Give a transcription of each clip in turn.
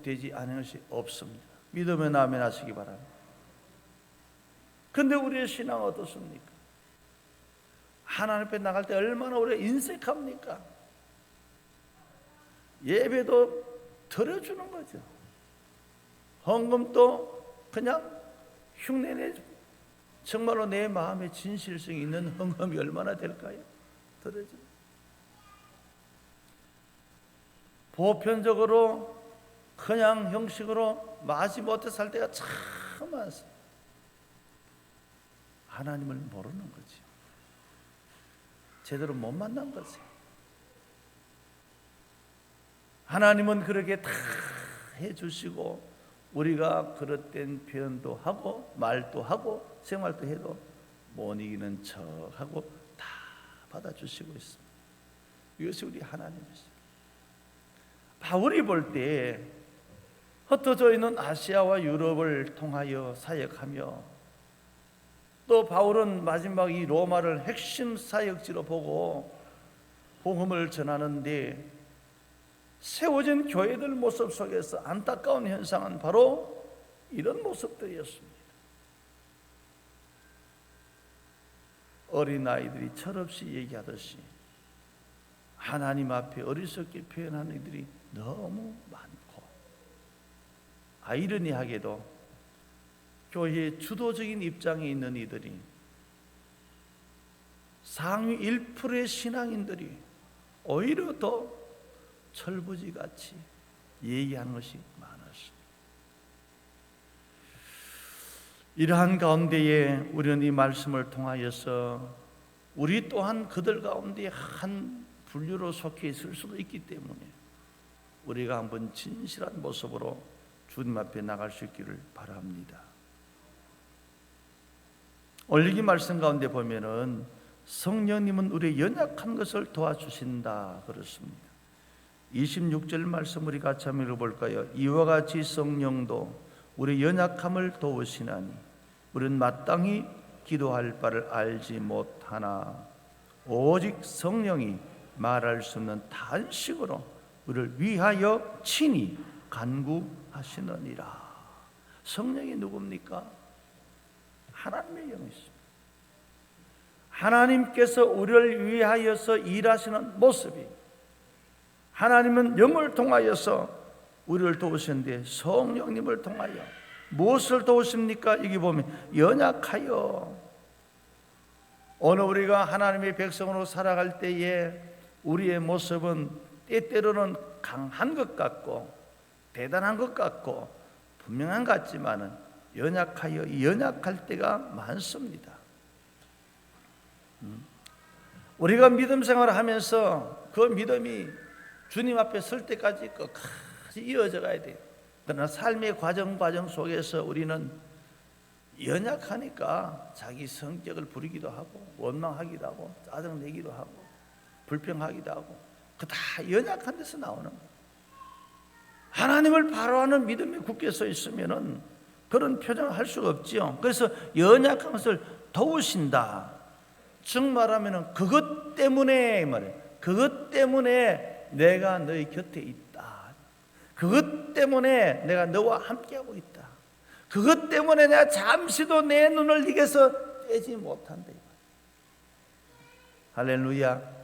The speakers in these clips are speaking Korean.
되지 않은 것이 없습니다. 믿으면 아멘 하시기 바랍니다. 근데 우리의 신앙은 어떻습니까? 하나님 앞에 나갈 때 얼마나 우리가 인색합니까? 예배도 드려주는 거죠. 헌금도 그냥 흉내내죠. 정말로 내 마음에 진실성이 있는 헌금이 얼마나 될까요? 드려줘. 보편적으로 그냥 형식으로 마지 못해 살 때가 참 많습니다. 하나님을 모르는 거지. 제대로 못 만난 거지. 하나님은 그렇게 다 해주시고 우리가 그릇된 표현도 하고 말도 하고 생활도 해도 못 이기는 척하고 다 받아주시고 있습니다. 이것이 우리 하나님이십니다. 바울이 볼 때 흩어져 있는 아시아와 유럽을 통하여 사역하며 또 바울은 마지막 이 로마를 핵심 사역지로 보고 복음을 전하는데 세워진 교회들 모습 속에서 안타까운 현상은 바로 이런 모습들이었습니다. 어린아이들이 철없이 얘기하듯이 하나님 앞에 어리석게 표현하는 이들이 너무 많고, 아이러니하게도 교회의 주도적인 입장에 있는 이들이 상위 1%의 신앙인들이 오히려 더 철부지같이 얘기하는 것이 많았습니다. 이러한 가운데에 우리는 이 말씀을 통하여서 우리 또한 그들 가운데 한 분류로 속해 있을 수도 있기 때문에 우리가 한번 진실한 모습으로 주님 앞에 나갈 수 있기를 바랍니다. 올리기 말씀 가운데 보면은 성령님은 우리의 연약한 것을 도와주신다 그렇습니다. 26절 말씀 우리 같이 한번 읽어볼까요? 이와 같이 성령도 우리의 연약함을 도우시나니 우리는 마땅히 기도할 바를 알지 못하나 오직 성령이 말할 수 없는 탄식으로 우리를 위하여 친히 간구하시느니라. 성령이 누굽니까? 하나님의 영이십니다. 하나님께서 우리를 위하여서 일하시는 모습이, 하나님은 영을 통하여서 우리를 도우시는데 성령님을 통하여 무엇을 도우십니까? 여기 보면 연약하여. 오늘 우리가 하나님의 백성으로 살아갈 때에 우리의 모습은 때때로는 강한 것 같고 대단한 것 같고 분명한 것 같지만은 연약하여 연약할 때가 많습니다. 우리가 믿음 생활을 하면서 그 믿음이 주님 앞에 설 때까지 끝까지 이어져 가야 돼요. 그러나 삶의 과정 속에서 우리는 연약하니까 자기 성격을 부리기도 하고 원망하기도 하고 짜증내기도 하고 불평하기도 하고 그 다 연약한 데서 나오는 거예요. 하나님을 바라보는 믿음이 굳게 서 있으면은 그런 표정을 할 수가 없지요. 그래서 연약한 것을 도우신다. 즉 말하면은 그것 때문에 말이에요. 그것 때문에 내가 너희 곁에 있다. 그것 때문에 내가 너와 함께하고 있다. 그것 때문에 내가 잠시도 내 눈을 네게서 떼지 못한다. 할렐루야.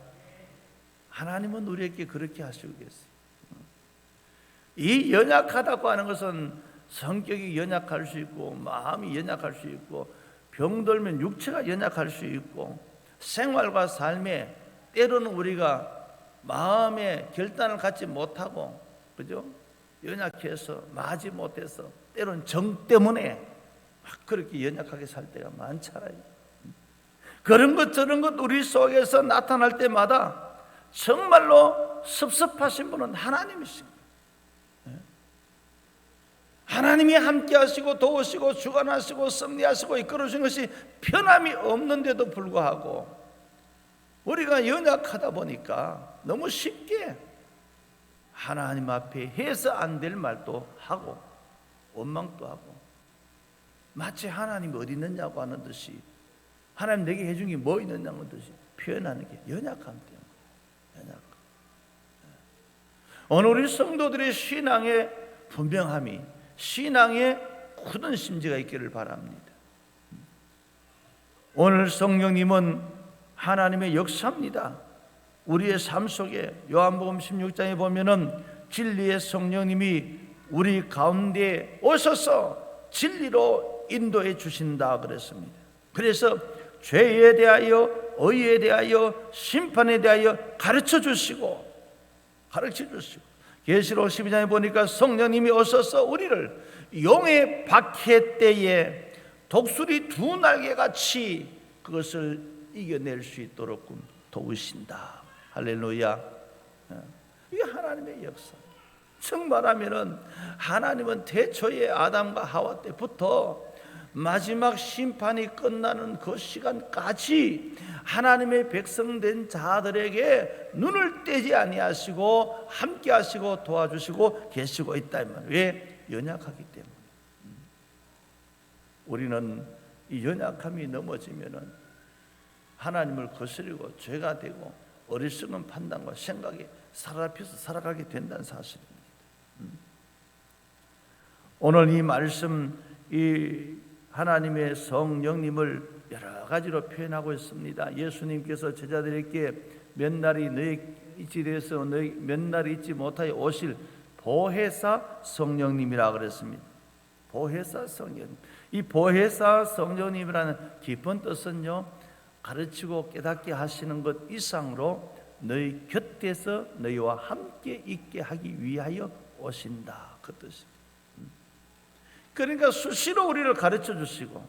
하나님은 우리에게 그렇게 하시고 계세요. 이 연약하다고 하는 것은 성격이 연약할 수 있고 마음이 연약할 수 있고 병들면 육체가 연약할 수 있고 생활과 삶에 때로는 우리가 마음의 결단을 갖지 못하고 그죠? 연약해서 마지 못해서 때로는 정 때문에 막 그렇게 연약하게 살 때가 많잖아요. 그런 것 저런 것 우리 속에서 나타날 때마다 정말로 섭섭하신 분은 하나님이십니다. 하나님이 함께 하시고 도우시고 주관하시고 섭리하시고 이끌어주신 것이 편함이 없는데도 불구하고 우리가 연약하다 보니까 너무 쉽게 하나님 앞에 해서 안 될 말도 하고 원망도 하고 마치 하나님이 어디 있느냐고 하는 듯이 하나님 내게 해준 게 뭐 있느냐고 하는 듯이 표현하는 게 연약함 때문에. 연약함. 오늘 우리 성도들의 신앙의 분명함이, 신앙의 굳은 심지가 있기를 바랍니다. 오늘 성령님은 하나님의 역사입니다. 우리의 삶 속에 요한복음 16장에 보면은 진리의 성령님이 우리 가운데 오셔서 진리로 인도해 주신다 그랬습니다. 그래서 죄에 대하여, 의에 대하여, 심판에 대하여 가르쳐 주시고 계시록 12장에 보니까 성령님이 오셔서 우리를 용의 박해 때에 독수리 두 날개같이 그것을 이겨낼 수 있도록 도우신다. 할렐루야. 이게 하나님의 역사. 정말하면은 하나님은 태초에 아담과 하와 때부터 마지막 심판이 끝나는 그 시간까지 하나님의 백성된 자들에게 눈을 떼지 아니하시고 함께 하시고 도와주시고 계시고 있다 이 말이에요. 왜? 연약하기 때문에. 우리는 이 연약함이 넘어지면은 하나님을 거스리고 죄가 되고 어리석은 판단과 생각에 사로잡혀서 살아가게 된다는 사실입니다. 오늘 이 말씀, 이 하나님의 성령님을 여러 가지로 표현하고 있습니다. 예수님께서 제자들에게 몇 날이 너희 잊지 돼서 너희 몇 날이 잊지 못하여 오실 보혜사 성령님이라 그랬습니다. 보혜사 성령님. 이 보혜사 성령님이라는 깊은 뜻은요, 가르치고 깨닫게 하시는 것 이상으로 너희 곁에서 너희와 함께 있게 하기 위하여 오신다, 그 뜻입니다. 그러니까 수시로 우리를 가르쳐 주시고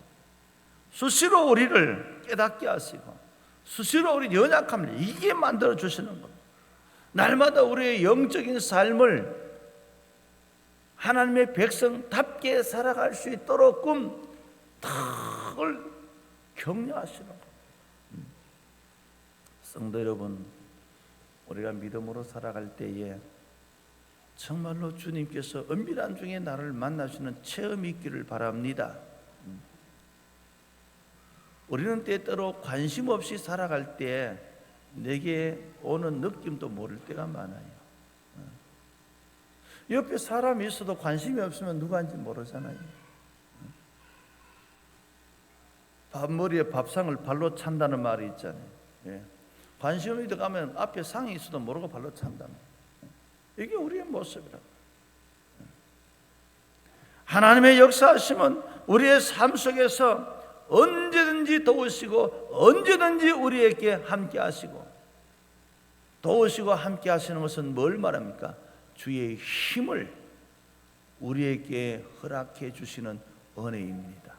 수시로 우리를 깨닫게 하시고 수시로 우리 연약함을 이게 만들어 주시는 겁니다. 날마다 우리의 영적인 삶을 하나님의 백성답게 살아갈 수 있도록 탁을 격려하시는 겁니다. 성도 여러분, 우리가 믿음으로 살아갈 때에 정말로 주님께서 은밀한 중에 나를 만나시는 체험이 있기를 바랍니다. 우리는 때때로 관심 없이 살아갈 때 내게 오는 느낌도 모를 때가 많아요. 옆에 사람이 있어도 관심이 없으면 누구인지 모르잖아요. 밥머리에 밥상을 발로 찬다는 말이 있잖아요. 관심 없이 가면 앞에 상이 있어도 모르고 발로 찬다는, 이게 우리의 모습이라고. 하나님의 역사하심은 우리의 삶 속에서 언제든지 도우시고 언제든지 우리에게 함께 하시고, 도우시고 함께 하시는 것은 뭘 말합니까? 주의 힘을 우리에게 허락해 주시는 은혜입니다.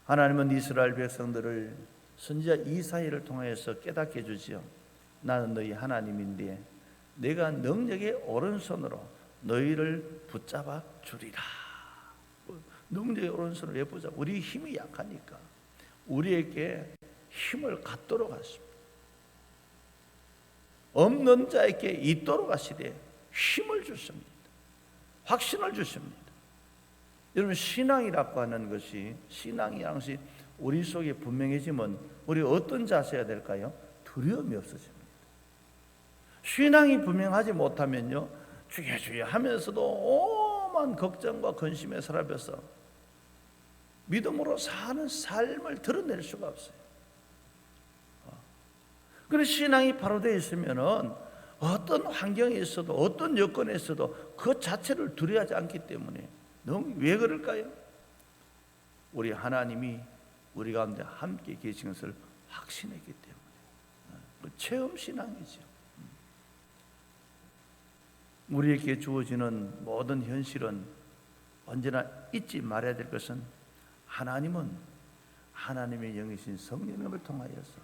하나님은 이스라엘 백성들을 선지자 이사야를 통하여서 깨닫게 해주지요. 나는 너희 하나님인데 내가 능력의 오른손으로 너희를 붙잡아 주리라. 능력의 오른손을 왜 붙잡아? 우리 힘이 약하니까 우리에게 힘을 갖도록 하십니다. 없는 자에게 있도록 하시되 힘을 주십니다. 확신을 주십니다. 여러분, 신앙이라고 하는 것이, 신앙이라는 것이 우리 속에 분명해지면 우리 어떤 자세가 될까요? 두려움이 없어집니다. 신앙이 분명하지 못하면요, 주여 하면서도 오만 걱정과 근심에 사로잡혀서 믿음으로 사는 삶을 드러낼 수가 없어요. 그래서 신앙이 바로 되어 있으면은 어떤 환경에 있어도 어떤 여건에 있어도 그 자체를 두려워하지 않기 때문에, 왜 그럴까요? 우리 하나님이 우리 가운데 함께 계신 것을 확신했기 때문에. 체험 신앙이죠. 우리에게 주어지는 모든 현실은 언제나 잊지 말아야 될 것은, 하나님은 하나님의 영이신 성령님을 통하여서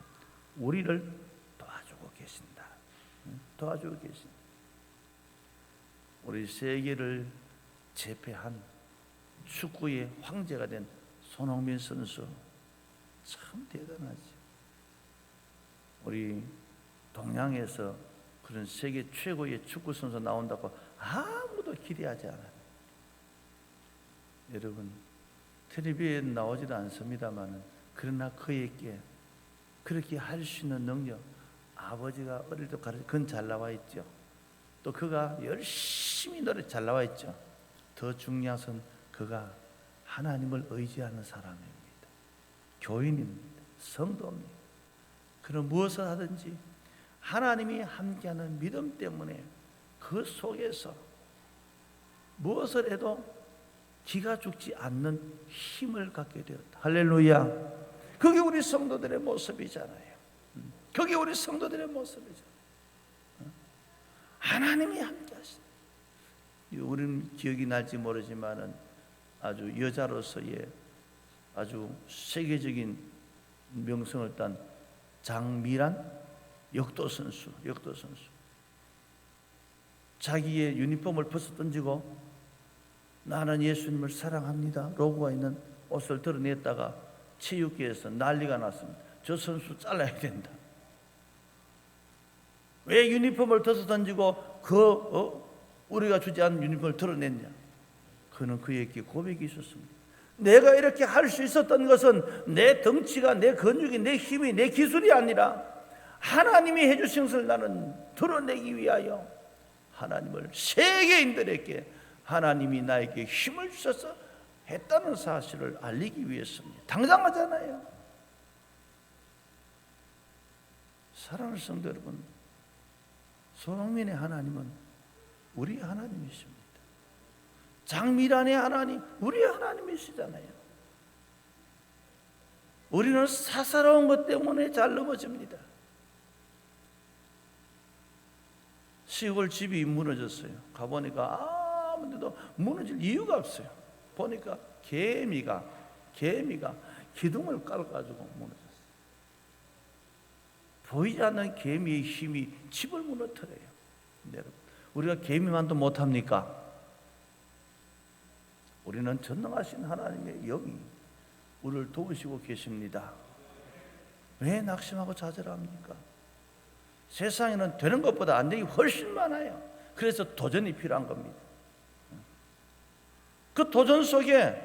우리를 도와주고 계신다. 도와주고 계신다. 우리 세계를 제패한 축구의 황제가 된 손흥민 선수, 참 대단하지. 우리 동양에서 그런 세계 최고의 축구 선수 나온다고 아무도 기대하지 않아요. 여러분, 텔레비에 나오지도 않습니다만, 그러나 그에게 그렇게 할 수 있는 능력, 아버지가 어릴 때 가르쳐, 그건 잘 나와 있죠. 또 그가 열심히 열심히 노래 잘 나와 있죠. 더 중요한 것은 그가 하나님을 의지하는 사람입니다. 교인입니다. 성도입니다. 그럼 무엇을 하든지 하나님이 함께하는 믿음 때문에 그 속에서 무엇을 해도 기가 죽지 않는 힘을 갖게 되었다. 할렐루야. 그게 우리 성도들의 모습이잖아요. 그게 우리 성도들의 모습이잖아요. 하나님이 함께 하시다. 우리는 기억이 날지 모르지만은 아주 여자로서의 아주 세계적인 명성을 딴 장미란 역도 선수. 자기의 유니폼을 벗어 던지고 나는 예수님을 사랑합니다 로고가 있는 옷을 드러냈다가 체육계에서 난리가 났습니다. 저 선수 잘라야 된다. 왜 유니폼을 벗어 던지고 우리가 주지 않은 유니폼을 드러냈냐? 그는 그에게 고백이 있었습니다. 내가 이렇게 할 수 있었던 것은 내 덩치가, 내 근육이, 내 힘이, 내 기술이 아니라 하나님이 해주신 것을 나는 드러내기 위하여 하나님을 세계인들에게 하나님이 나에게 힘을 주셔서 했다는 사실을 알리기 위해서입니다. 당당하잖아요. 사랑하는 성도 여러분, 손흥민의 하나님은 우리 하나님이십니다. 장미란의 하나님, 우리 하나님이시잖아요. 우리는 사사로운 것 때문에 잘 넘어집니다. 시골 집이 무너졌어요. 가보니까 아무데도 무너질 이유가 없어요. 보니까 개미가 기둥을 깔아가지고 무너졌어요. 보이지 않는 개미의 힘이 집을 무너뜨려요. 여러분, 우리가 개미만도 못합니까? 우리는 전능하신 하나님의 영이 우리를 도우시고 계십니다. 왜 낙심하고 좌절합니까? 세상에는 되는 것보다 안 되는 게 훨씬 많아요. 그래서 도전이 필요한 겁니다. 그 도전 속에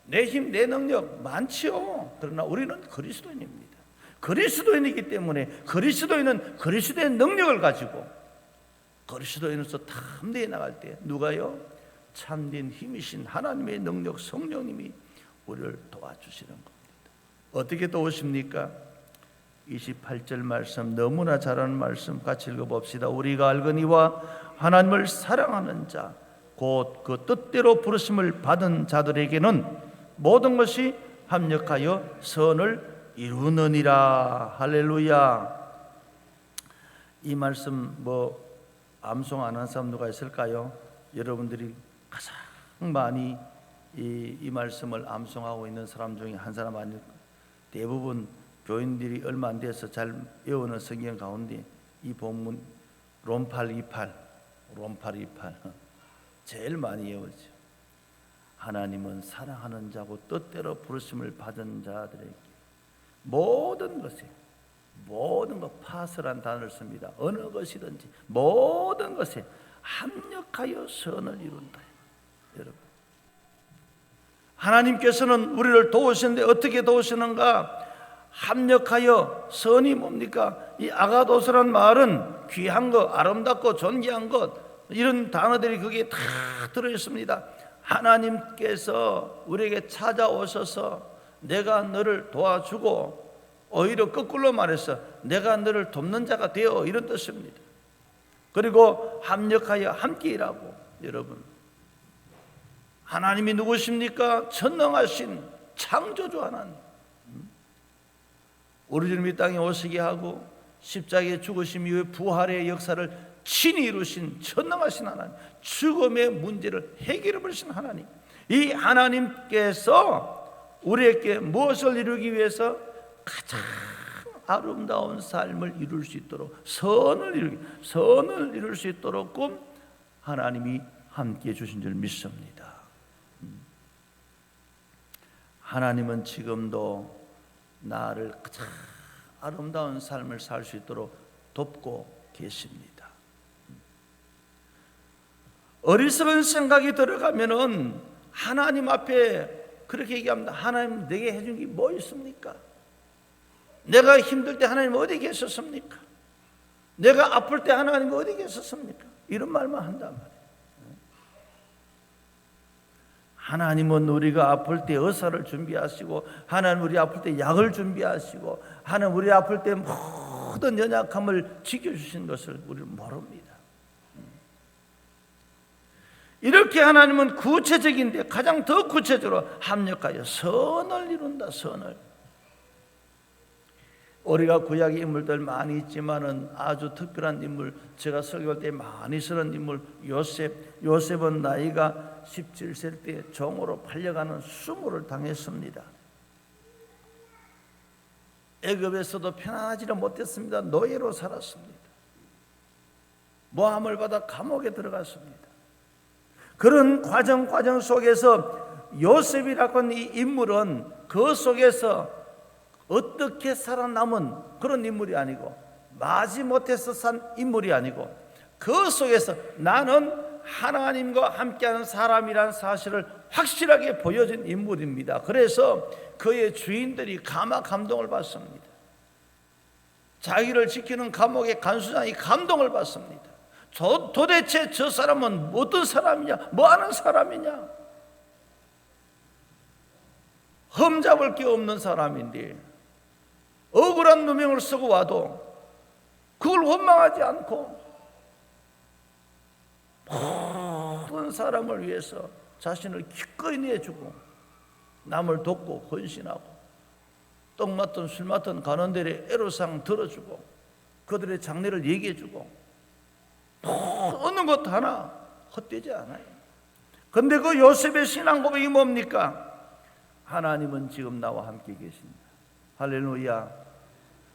내 힘, 내 능력 많지요. 그러나 우리는 그리스도인입니다. 그리스도인이기 때문에 그리스도인은 그리스도의 능력을 가지고 그리스도인으로서 탐대해 나갈 때 누가요? 참된 힘이신 하나님의 능력 성령님이 우리를 도와주시는 겁니다. 어떻게 도우십니까? 28절 말씀, 너무나 잘하는 말씀 같이 읽어봅시다. 우리가 알거니와 하나님을 사랑하는 자 곧 그 뜻대로 부르심을 받은 자들에게는 모든 것이 합력하여 선을 이루느니라. 할렐루야. 이 말씀 암송 안 한 사람 누가 있을까요? 여러분들이 가장 많이 이 말씀을 암송하고 있는 사람 중에 한 사람 아닐까? 대부분 교인들이 얼마 안 돼서 잘 외우는 성경 가운데 이 본문 롬팔 28 제일 많이 외우죠. 하나님은 사랑하는 자고 뜻대로 부르심을 받은 자들에게 모든 것 파스란 단어를 씁니다. 어느 것이든지 모든 것에 합력하여 선을 이룬다. 여러분, 하나님께서는 우리를 도우시는데 어떻게 도우시는가? 합력하여 선이 뭡니까? 이 아가도스란 말은 귀한 것, 아름답고 존귀한 것, 이런 단어들이 거기에 다 들어있습니다. 하나님께서 우리에게 찾아오셔서 내가 너를 도와주고, 오히려 거꾸로 말해서 내가 너를 돕는 자가 되어, 이런 뜻입니다. 그리고 합력하여 함께 일하고. 여러분, 하나님이 누구십니까? 전능하신 창조주 하나님, 우리 주님 이 땅에 오시게 하고 십자가에 죽으심 이후에 부활의 역사를 친히 이루신 전능하신 하나님, 죽음의 문제를 해결해 버리신 하나님, 이 하나님께서 우리에게 무엇을 이루기 위해서 가장 아름다운 삶을 이룰 수 있도록 선을 이룰 수 있도록 하나님이 함께해 주신 줄 믿습니다. 하나님은 지금도 나를 가장 아름다운 삶을 살 수 있도록 돕고 계십니다. 어리석은 생각이 들어가면은 하나님 앞에 그렇게 얘기합니다. 하나님, 내게 해준 게 뭐 있습니까? 내가 힘들 때 하나님 어디 계셨습니까? 내가 아플 때 하나님 어디 계셨습니까? 이런 말만 한단 말이에요. 하나님은 우리가 아플 때 의사를 준비하시고, 하나님 우리 아플 때 약을 준비하시고, 하나님 우리 아플 때 모든 연약함을 지켜주신 것을 우리는 모릅니다. 이렇게 하나님은 구체적인데 가장 더 구체적으로 합력하여 선을 이룬다. 선을. 우리가 구약의 인물들 많이 있지만은 아주 특별한 인물, 제가 설교할 때 많이 쓰는 인물 요셉은 나이가 17세 때 종으로 팔려가는 수모를 당했습니다. 애굽에서도 편안하지는 못했습니다. 노예로 살았습니다. 모함을 받아 감옥에 들어갔습니다. 그런 과정 속에서 요셉이라고 하는 이 인물은 그 속에서 어떻게 살아남은 그런 인물이 아니고, 마지못해서 산 인물이 아니고, 그 속에서 나는 하나님과 함께하는 사람이라는 사실을 확실하게 보여준 인물입니다. 그래서 그의 주인들이 감동을 받습니다. 자기를 지키는 감옥의 간수장이 감동을 받습니다. 도대체 저 사람은 어떤 사람이냐, 뭐하는 사람이냐, 흠잡을 게 없는 사람인데 억울한 누명을 쓰고 와도 그걸 원망하지 않고 모든 사람을 위해서 자신을 기꺼이 내주고 남을 돕고 헌신하고, 떡 맡든 술 맡든 가는 데에 애로사항 들어주고 그들의 장래를 얘기해주고, 어느 것 하나 헛되지 않아요. 그런데 그 요셉의 신앙 고백이 뭡니까? 하나님은 지금 나와 함께 계십니다. 할렐루야.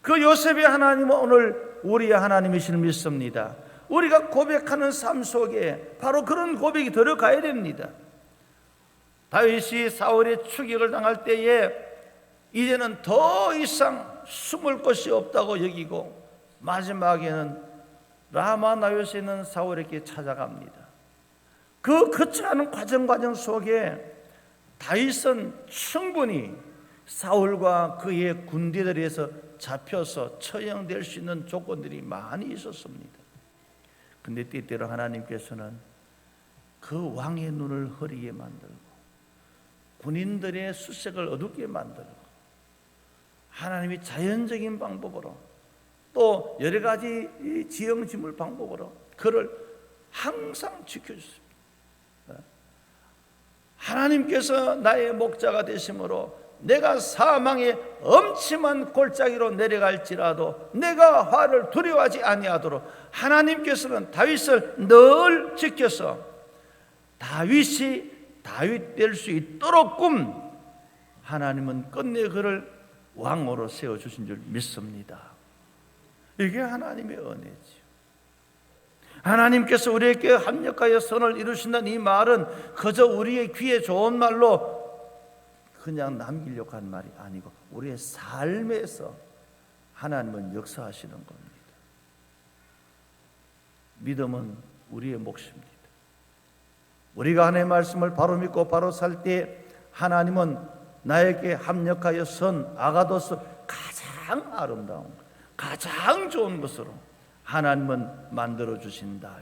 그 요셉의 하나님은 오늘 우리의 하나님이시를 믿습니다. 우리가 고백하는 삶 속에 바로 그런 고백이 들어가야 됩니다. 다윗이 사울의 추격을 당할 때에 이제는 더 이상 숨을 곳이 없다고 여기고, 마지막에는 라마 나요스에 있는 사울에게 찾아갑니다. 그 거쳐가는 과정 속에 다윗은 충분히 사울과 그의 군대들에 의해서 잡혀서 처형될 수 있는 조건들이 많이 있었습니다. 근데 때때로 하나님께서는 그 왕의 눈을 흐리게 만들고 군인들의 수색을 어둡게 만들고, 하나님이 자연적인 방법으로 또 여러 가지 지형지물 방법으로 그를 항상 지켜주십니다. 하나님께서 나의 목자가 되심으로 내가 사망의 엄침한 골짜기로 내려갈지라도 내가 화를 두려워하지 아니하도록 하나님께서는 다윗을 늘 지켜서 다윗이 다윗 될 수 있도록 하나님은 끝내 그를 왕으로 세워주신 줄 믿습니다. 이게 하나님의 은혜지요. 하나님께서 우리에게 합력하여 선을 이루신다는 이 말은 그저 우리의 귀에 좋은 말로 그냥 남기려고 한 말이 아니고 우리의 삶에서 하나님은 역사하시는 겁니다. 믿음은 우리의 몫입니다. 우리가 하나님의 말씀을 바로 믿고 바로 살 때 하나님은 나에게 합력하여 선 아가도스 가장 아름다운 것, 가장 좋은 것으로 하나님은 만들어 주신다.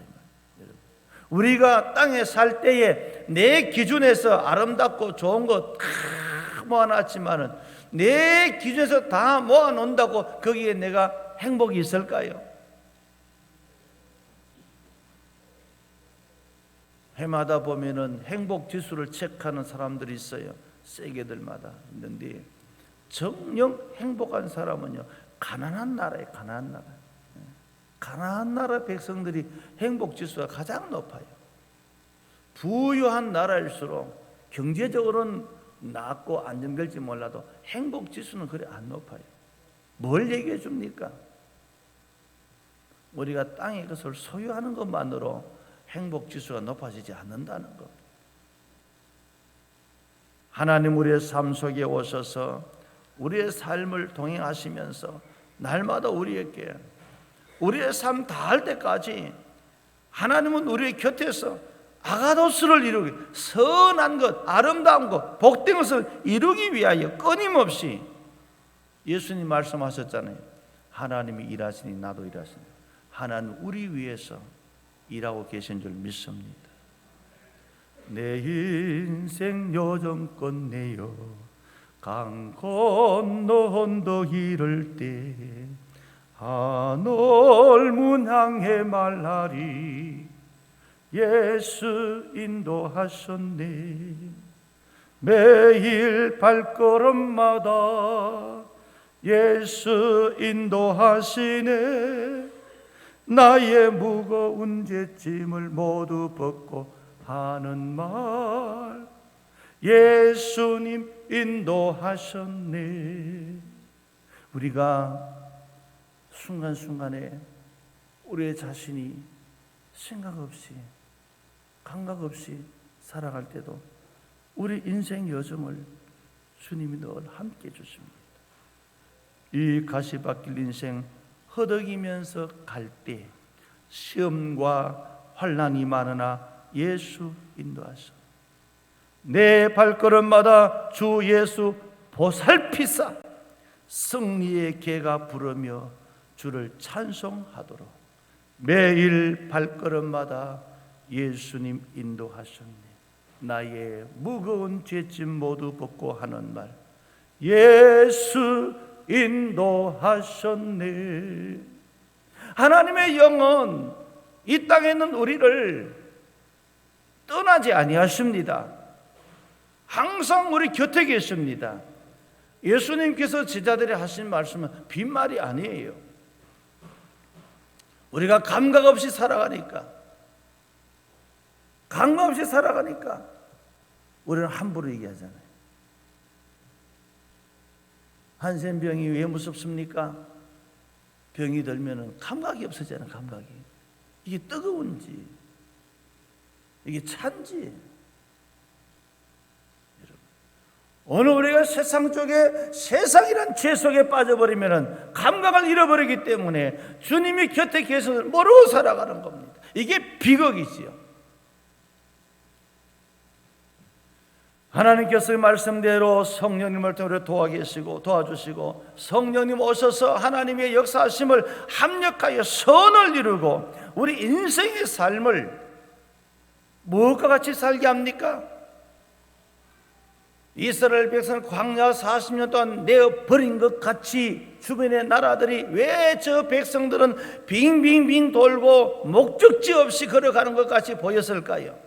우리가 땅에 살 때에 내 기준에서 아름답고 좋은 것 다 모아놨지만은 내 기준에서 다 모아놓는다고 거기에 내가 행복이 있을까요? 해마다 보면은 행복 지수를 체크하는 사람들이 있어요. 세계들마다 있는데 정녕 행복한 사람은요, 가난한 나라에 가난한 나라 백성들이 행복 지수가 가장 높아요. 부유한 나라일수록 경제적으로는 낮고 안정될지 몰라도 행복 지수는 그리 안 높아요. 뭘 얘기해 줍니까? 우리가 땅의 것을 소유하는 것만으로 행복 지수가 높아지지 않는다는 것. 하나님 우리의 삶 속에 오셔서 우리의 삶을 동행하시면서 날마다 우리에게 우리의 삶 다할 때까지 하나님은 우리의 곁에서 아가도스를 이루기, 선한 것, 아름다운 것, 복된 것을 이루기 위하여 끊임없이 예수님 말씀하셨잖아요. 하나님이 일하시니 나도 일하시니. 하나님 우리 위해서 일하고 계신 줄 믿습니다. 내 인생 요정 끝내요 강 건너 언덕 이를 때 하늘문 향해 말하리 예수 인도하셨네 매일 발걸음마다 예수 인도하시네 나의 무거운 죄짐을 모두 벗고 하는 말 예수님 인도하셨네. 우리가 순간순간에 우리의 자신이 생각 없이 감각 없이 살아갈 때도 우리 인생 여정을 주님이 늘 함께 해주십니다. 이 가시밭길 인생 허덕이면서 갈 때 시험과 환난이 많으나 예수 인도하셔 내 발걸음마다 주 예수 보살피사 승리의 개가 부르며 주를 찬송하도록 매일 발걸음마다 예수님 인도하셨네 나의 무거운 죄짐 모두 벗고 하는 말 예수 인도하셨네. 하나님의 영은 이 땅에 있는 우리를 떠나지 아니하십니다. 항상 우리 곁에 계십니다. 예수님께서 제자들이 하신 말씀은 빈말이 아니에요. 우리가 감각 없이 살아가니까 우리는 함부로 얘기하잖아요. 한센병이 왜 무섭습니까? 병이 들면 감각이 없어지잖아요. 감각이 이게 뜨거운지 이게 찬지 어느 우리가 세상 쪽에 세상이란 죄 속에 빠져버리면 감각을 잃어버리기 때문에 주님이 곁에 계셔서 모르고 살아가는 겁니다. 이게 비극이지요. 하나님께서 말씀대로 성령님을 통해 도와주시고 성령님 오셔서 하나님의 역사하심을 합력하여 선을 이루고 우리 인생의 삶을 무엇과 같이 살게 합니까? 이스라엘 백성을 광야 40년 동안 내어버린 것 같이 주변의 나라들이 왜 저 백성들은 빙빙빙 돌고 목적지 없이 걸어가는 것 같이 보였을까요?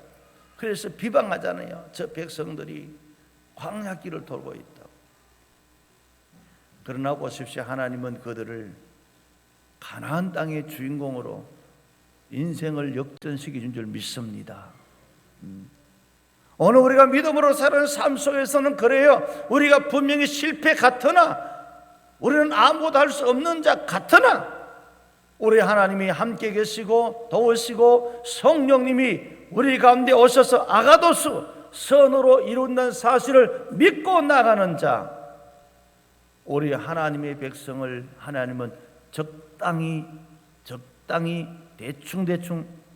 그래서 비방하잖아요. 저 백성들이 광야길을 돌고 있다고. 그러나 보십시오. 하나님은 그들을 가나안 땅의 주인공으로 인생을 역전시켜 준 줄 믿습니다. 오늘 우리가 믿음으로 사는 삶 속에서는 그래요. 우리가 분명히 실패 같으나 우리는 아무것도 할 수 없는 자 같으나 우리 하나님이 함께 계시고 도우시고 성령님이 우리 가운데 오셔서 아가도스 선으로 이룬다는 사실을 믿고 나가는 자 우리 하나님의 백성을 하나님은 적당히 대충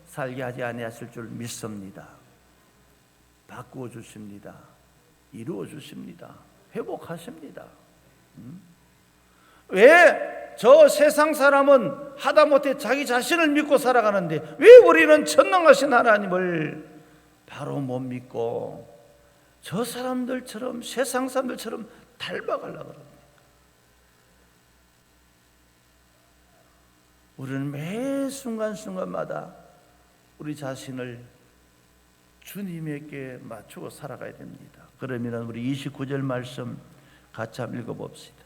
살게 하지 아니하실 줄 믿습니다. 바꾸어 주십니다. 이루어 주십니다. 회복하십니다. 왜 저 세상 사람은 하다못해 자기 자신을 믿고 살아가는데 왜 우리는 전능하신 하나님을 바로 못 믿고 저 사람들처럼 세상 사람들처럼 닮아가려고 합니까? 우리는 매 순간순간마다 우리 자신을 주님에게 맞추고 살아가야 됩니다. 그러면 우리 29절 말씀 같이 한번 읽어봅시다.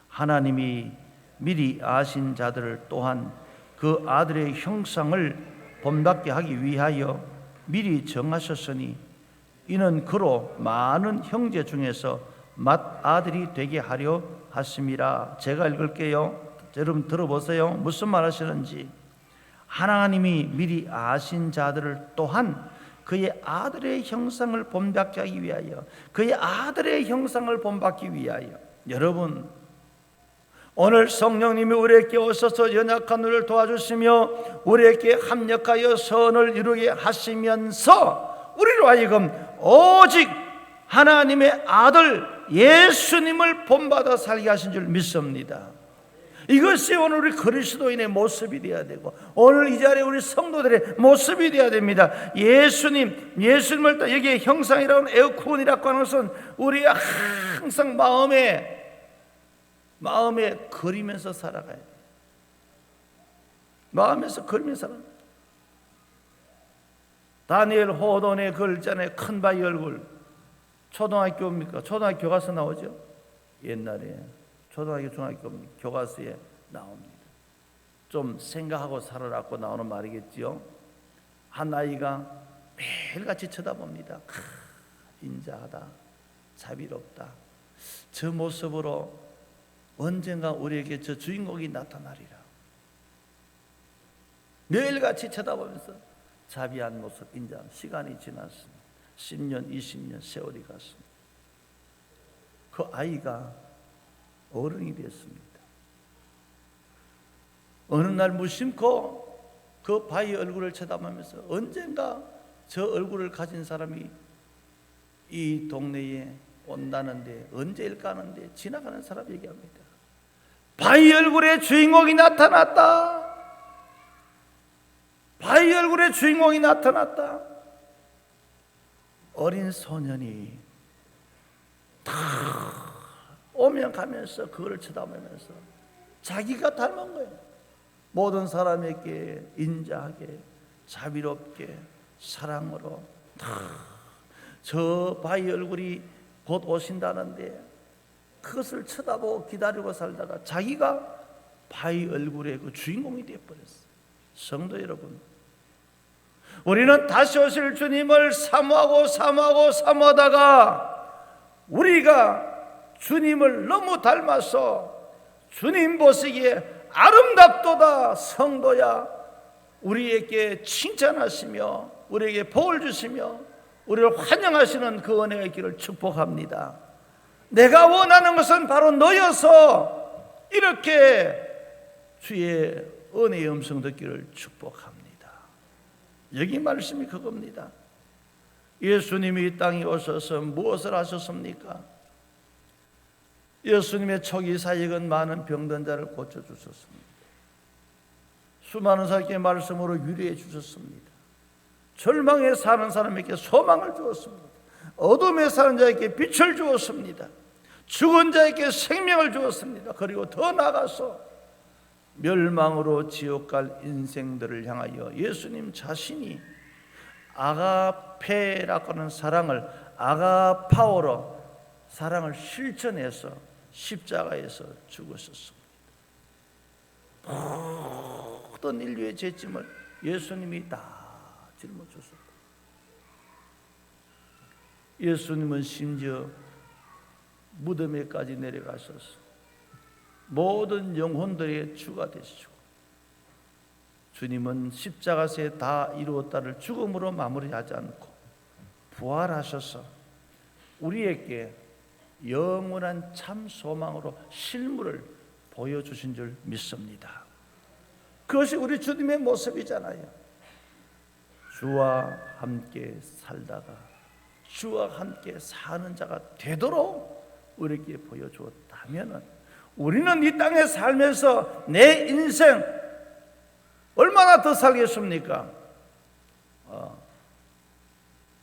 하나님이 미리 아신 자들을 또한 그 아들의 형상을 본받게 하기 위하여 미리 정하셨으니 이는 그로 많은 형제 중에서 맏아들이 되게 하려 하심이라. 제가 읽을게요. 여러분 들어보세요. 무슨 말 하시는지. 하나님이 미리 아신 자들을 또한 그의 아들의 형상을 본받게 하기 위하여 그의 아들의 형상을 본받기 위하여. 여러분 오늘 성령님이 우리에게 오셔서 연약한 우리를 도와주시며 우리에게 합력하여 선을 이루게 하시면서 우리로 하여금 오직 하나님의 아들 예수님을 본받아 살게 하신 줄 믿습니다. 이것이 오늘 우리 그리스도인의 모습이 되어야 되고, 오늘 이 자리에 우리 성도들의 모습이 되어야 됩니다. 예수님을 또 여기에 형상이라고 에우콘이라고 하는 것은 우리가 항상 마음에 그리면서 살아가야 돼요. 마음에서 그리면서 살아가야 돼요. 다니엘 호돈에 글자네 큰 바위 얼굴. 초등학교입니까? 초등학교 교과서 나오죠? 옛날에 초등학교 중학교 교과서에 나옵니다. 좀 생각하고 살아라고 나오는 말이겠지요. 한 아이가 매일같이 쳐다봅니다. 인자하다, 자비롭다. 저 모습으로 언젠가 우리에게 저 주인공이 나타나리라. 매일같이 쳐다보면서 자비한 모습, 인자한 시간이 지났습니다. 10년, 20년 세월이 갔습니다. 그 아이가 어른이 됐습니다. 어느 날 무심코 그 바위 얼굴을 쳐다보면서 언젠가 저 얼굴을 가진 사람이 이 동네에 온다는데 언제일까 하는데 지나가는 사람 얘기합니다. 바위 얼굴의 주인공이 나타났다. 바위 얼굴의 주인공이 나타났다. 어린 소년이 다 오면 가면서 그걸 쳐다보면서 자기가 닮은 거예요. 모든 사람에게 인자하게, 자비롭게, 사랑으로 저 바위 얼굴이 곧 오신다는데 그것을 쳐다보고 기다리고 살다가 자기가 바위 얼굴의 그 주인공이 되어버렸어요. 성도 여러분, 우리는 다시 오실 주님을 사모하다가 우리가 주님을 너무 닮아서 주님 보시기에 아름답도다. 성도야, 우리에게 칭찬하시며 우리에게 복을 주시며 우리를 환영하시는 그 은혜가 있기를 축복합니다. 내가 원하는 것은 바로 너여서 이렇게 주의 은혜의 음성 듣기를 축복합니다. 여기 말씀이 그겁니다. 예수님이 이 땅에 오셔서 무엇을 하셨습니까? 예수님의 초기 사역은 많은 병든 자를 고쳐주셨습니다. 수많은 사람에게 말씀으로 위로해 주셨습니다. 절망에 사는 사람에게 소망을 주었습니다. 어둠에 사는 자에게 빛을 주었습니다. 죽은 자에게 생명을 주었습니다. 그리고 더 나아가서 멸망으로 지옥 갈 인생들을 향하여 예수님 자신이 아가페라고 하는 사랑을 아가파오로 사랑을 실천해서 십자가에서 죽으셨습니다. 모든 인류의 죄짐을 예수님이 다 짊어졌습니다. 예수님은 심지어 무덤에까지 내려가셔서 모든 영혼들의 주가 되시고, 주님은 십자가에 다 이루었다를 죽음으로 마무리하지 않고 부활하셔서 우리에게 영원한 참 소망으로 실물을 보여주신 줄 믿습니다. 그것이 우리 주님의 모습이잖아요. 주와 함께 살다가 주와 함께 사는 자가 되도록 우리에게 보여주었다면 우리는 이 땅에 살면서 내 인생 얼마나 더 살겠습니까?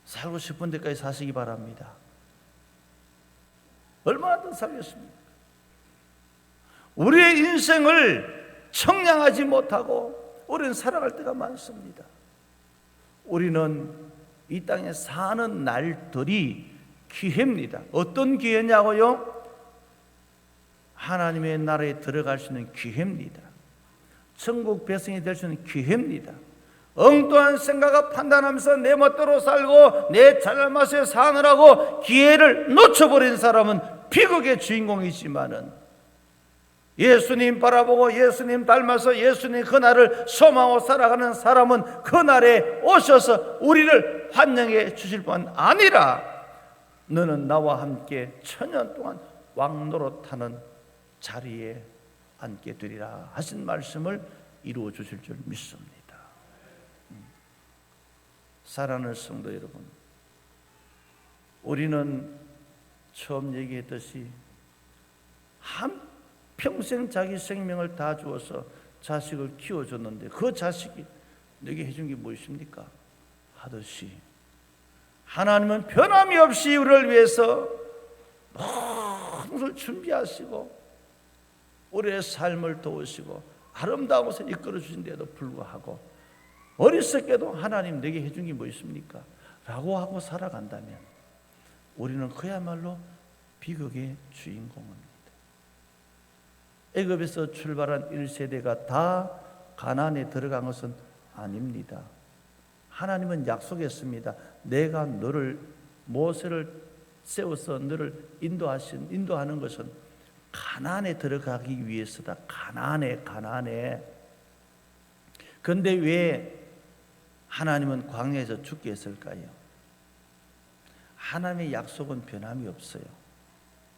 살고 싶은 데까지 사시기 바랍니다. 얼마나 더 살겠습니까? 우리의 인생을 청량하지 못하고 우리는 살아갈 때가 많습니다. 우리는 이 땅에 사는 날들이 기회입니다. 어떤 기회냐고요? 하나님의 나라에 들어갈 수 있는 기회입니다. 천국 백성이 될 수 있는 기회입니다. 엉뚱한 생각과 판단하면서 내 멋대로 살고 내 잘맛에 사느라고 기회를 놓쳐버린 사람은 비극의 주인공이지만은 예수님 바라보고 예수님 닮아서 예수님 그날을 소망하고 살아가는 사람은 그날에 오셔서 우리를 환영해 주실 뿐 아니라 너는 나와 함께 천년 동안 왕노릇하는 자리에 앉게 되리라 하신 말씀을 이루어 주실 줄 믿습니다. 사랑하는 성도 여러분, 우리는 처음 얘기했듯이 평생 자기 생명을 다 주어서 자식을 키워줬는데 그 자식이 내게 해준 게 무엇입니까? 하듯이 하나님은 변함이 없이 우리를 위해서 모든 것을 준비하시고 우리의 삶을 도우시고 아름다운 것을 이끌어 주신데도 불구하고 어리석게도 하나님 내게 해준 게 무엇입니까? 라고 하고 살아간다면 우리는 그야말로 비극의 주인공입니다. 애굽에서 출발한 1세대가 다 가나안에 들어간 것은 아닙니다. 하나님은 약속했습니다. 내가 너를 모세를 세워서 너를 인도하는 것은 가나안에 들어가기 위해서다. 가나안에. 그런데 왜 하나님은 광야에서 죽게 했을까요? 하나님의 약속은 변함이 없어요.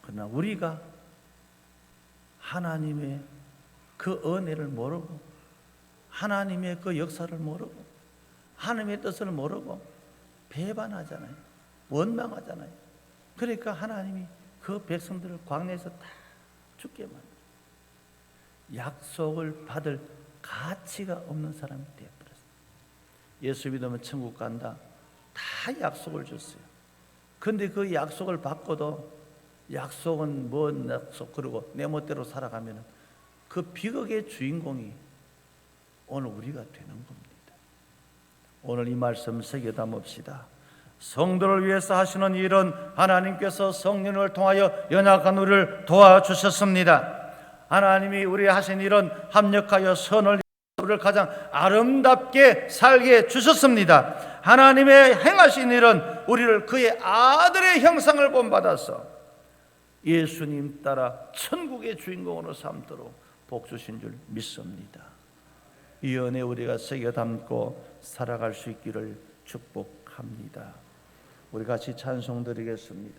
그러나 우리가 하나님의 그 은혜를 모르고 하나님의 그 역사를 모르고 하나님의 뜻을 모르고 배반하잖아요. 원망하잖아요. 그러니까 하나님이 그 백성들을 광야에서 다 죽게 만들어요. 약속을 받을 가치가 없는 사람이 되어버렸어요. 예수 믿으면 천국 간다. 다 약속을 줬어요. 그런데 그 약속을 받고도 약속은 뭔 약속 그러고 내 멋대로 살아가면 그 비극의 주인공이 오늘 우리가 되는 겁니다. 오늘 이 말씀 새겨 담읍시다. 성도를 위해서 하시는 일은 하나님께서 성령을 통하여 연약한 우리를 도와주셨습니다. 하나님이 우리 하신 일은 합력하여 선을 우리를 가장 아름답게 살게 주셨습니다. 하나님의 행하신 일은 우리를 그의 아들의 형상을 본받아서 예수님 따라 천국의 주인공으로 삼도록 복 주신 줄 믿습니다. 이 은혜 우리가 새겨 담고 살아갈 수 있기를 축복합니다. 우리 같이 찬송 드리겠습니다.